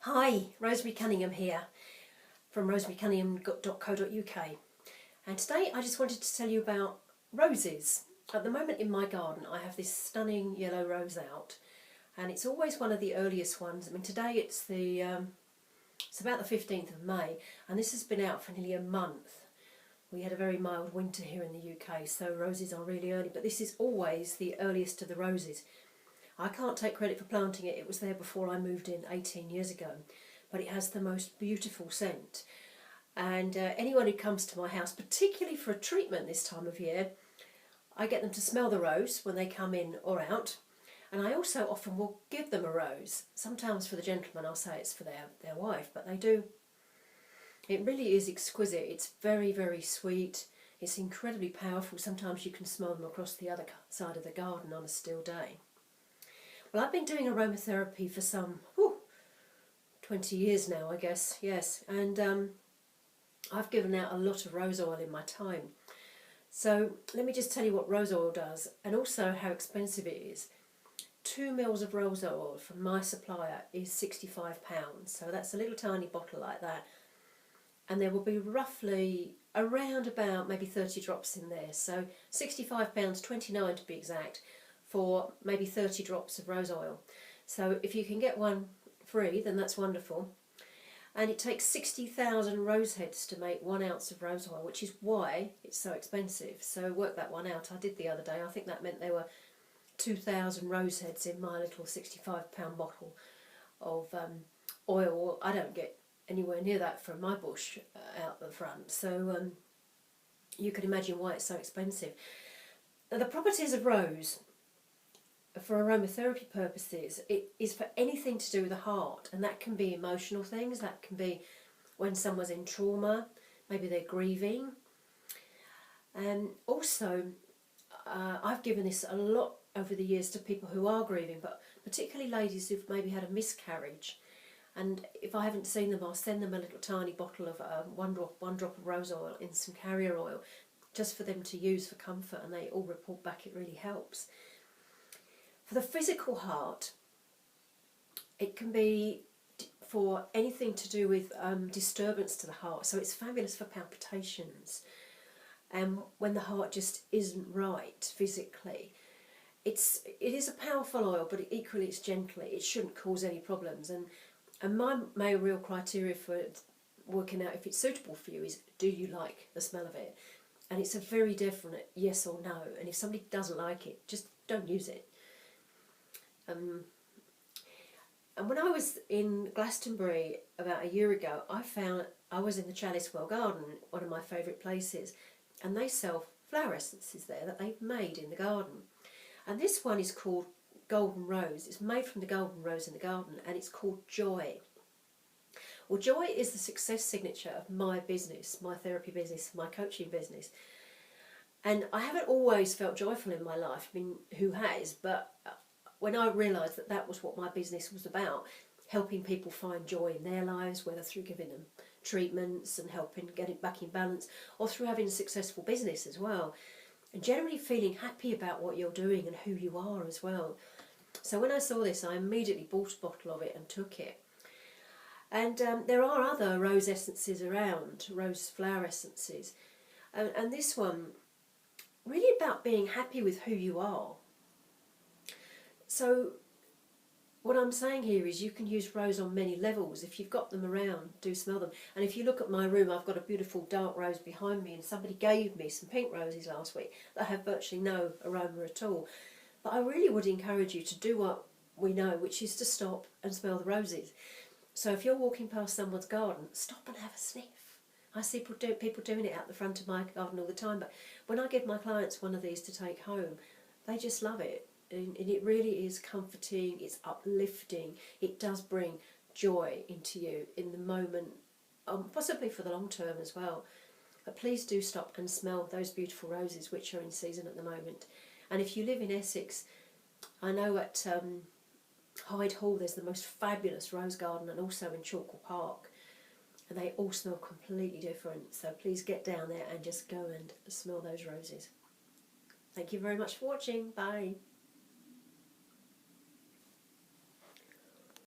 Hi, Rosemary Cunningham here from rosemarycunningham.co.uk, and today I just wanted to tell you about roses. At the moment in my garden I have this stunning yellow rose out, and it's always one of the earliest ones. I mean, today it's about the 15th of May, and this has been out for nearly a month. We had a very mild winter here in the UK, so roses are really early, but this is always the earliest of the roses. I can't take credit for planting it, it was there before I moved in 18 years ago, but it has the most beautiful scent. And anyone who comes to my house, particularly for a treatment this time of year, I get them to smell the rose when they come in or out, and I also often will give them a rose. Sometimes for the gentleman I'll say it's for their wife, but they do. It really is exquisite. It's very, very sweet. It's incredibly powerful. Sometimes you can smell them across the other side of the garden on a still day. Well, I've been doing aromatherapy for some 20 years now, I guess, yes, and I've given out a lot of rose oil in my time. So let me just tell you what rose oil does, and also how expensive it is. 2 mils of rose oil from my supplier is £65, so that's a little tiny bottle like that, and there will be roughly around about maybe 30 drops in there, so £65, 29 to be exact, for maybe 30 drops of rose oil. So if you can get one free, then that's wonderful. And it takes 60,000 rose heads to make 1 ounce of rose oil, which is why it's so expensive. So work that one out. I did the other day. I think that meant there were 2,000 rose heads in my little £65 bottle of oil. I don't get anywhere near that from my bush out the front. So you can imagine why it's so expensive. Now, the properties of rose for aromatherapy purposes, it is for anything to do with the heart, and that can be emotional things. That can be when someone's in trauma, maybe they're grieving. And also I've given this a lot over the years to people who are grieving, but particularly ladies who've maybe had a miscarriage, and if I haven't seen them, I'll send them a little tiny bottle of one drop of rose oil in some carrier oil, just for them to use for comfort, and they all report back it really helps. For the physical heart, it can be for anything to do with disturbance to the heart. So it's fabulous for palpitations, and when the heart just isn't right physically. It is a powerful oil, but equally it's gentle. It shouldn't cause any problems. And my main real criteria for working out if it's suitable for you is, do you like the smell of it? And it's a very definite yes or no. And if somebody doesn't like it, just don't use it. And when I was in Glastonbury about a year ago, I was in the Chalice Well Garden, one of my favourite places, and they sell flower essences there that they've made in the garden. And this one is called Golden Rose. It's made from the golden rose in the garden, and it's called Joy. Well, Joy is the success signature of my business, my therapy business, my coaching business. And I haven't always felt joyful in my life. I mean, who has? But when I realised that that was what my business was about, helping people find joy in their lives, whether through giving them treatments and helping get it back in balance, or through having a successful business as well, and generally feeling happy about what you're doing and who you are as well. So when I saw this, I immediately bought a bottle of it and took it. And there are other rose essences around, rose flower essences, and this one, really about being happy with who you are. So what I'm saying here is you can use rose on many levels. If you've got them around, do smell them. And if you look at my room, I've got a beautiful dark rose behind me, and somebody gave me some pink roses last week that have virtually no aroma at all. But I really would encourage you to do what we know, which is to stop and smell the roses. So if you're walking past someone's garden, stop and have a sniff. I see people doing it out the front of my garden all the time, but when I give my clients one of these to take home, they just love it. And it really is comforting, it's uplifting, it does bring joy into you in the moment, possibly for the long term as well. But please do stop and smell those beautiful roses which are in season at the moment. And if you live in Essex, I know at Hyde Hall there's the most fabulous rose garden, and also in Chalkwell Park, and they all smell completely different. So please get down there and just go and smell those roses. Thank you very much for watching. Bye.